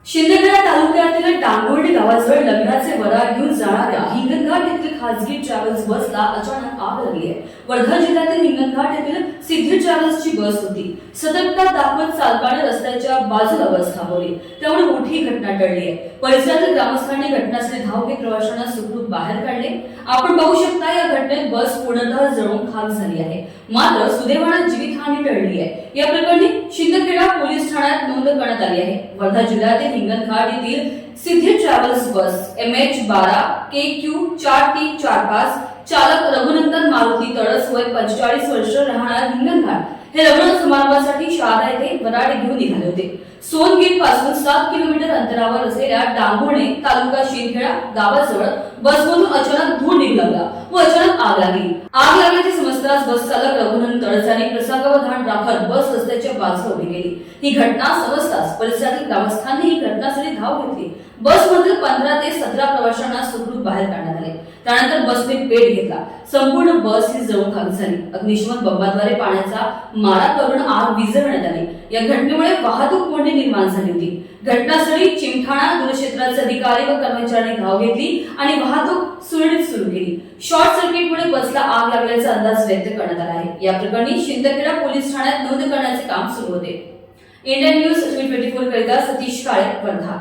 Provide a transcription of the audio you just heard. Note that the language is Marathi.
शिंदखेडा तालुक्यातील डांगोर्डी गावाजवळ लग्नाचे वरात घेऊन जाणाऱ्या हिंगणघाट येथील खासगी ट्रॅव्हल्स बसला अचानक आग लागली आहे। वर्धा जिल्ह्यातील हिंगणघाट येथील सिद्धी ट्रॅव्हल्सची बस होती। सतर्कता दाखवत चालकाने रस्त्याच्या बाजूला बस थांबवली, त्यामुळे मोठी घटना टळली आहे। परिसरातील ग्रामस्थांनी घटनास्थळी धाव घेत प्रवाशांना सुखरूप बाहेर काढले। आपण पाहू शकता या घटनेत बस पूर्णतः जळून खाक झाली आहे, मात्र सुदैवाने जीवितहानी टळली आहे। या प्रकरणी शिंदखेडा पोलीस ठाण्यात नोंद करण्यात आली आहे। वर्धा जिल्ह्यातील हिंगणघाट येथील सिद्धी ट्रॅव्हल्स बस MH12 KQ 4345 चालक रघुनंदन मारुती तळस वय 45 वर्ष राहणार हिंगणघाट हे लग्न समारंभासाठी शहादा येथे वराड घेऊन निघाले होते। सोनगीर पासून 7 किलोमीटर अंतरावर असलेल्या डांगोर्डी तालुका शिंदखेडा गावाजवळ बसमधून अचानक धूर निघू लागला व अचानक आग लागली। आग लागल्याचे समजताच बस चालक रघुनंदन तळस यांनी प्रसंगावधान राखत बस रस्त्याच्या बाजूला उभी केली। ही घटना समजताच परिसरातील ग्रामस्थांनी ही घटनास्थळी धाव घेतली। बसमधील 15 ते 17 प्रवाशांना सुखरूप बाहेर काढण्यात आले। त्यानंतर बसने पेट घेतला। संपूर्ण बस ही जळून खाक झाली। अग्निशमन बंबाद्वारे पाण्याचा मारा करून आग विझवण्यात आली। या घटनेमुळे वाहतूक कोंडी निर्माण झाली होती। घटनास्थळी चिमठाणा दूरक्षेत्राचे अधिकारी व कर्मचाऱ्यांनी धाव घेतली आणि वाहतूक सुरळीत सुरू केली। शॉर्ट सर्किटमुळे बसला आग लागल्याचा अंदाज व्यक्त करण्यात आला आहे। या प्रकरणी शिंदखेडा पोलीस ठाण्यात नोंद करण्याचे काम सुरू होते। इंडियन न्यूज 24 करिता सतीश काळे, वर्धा।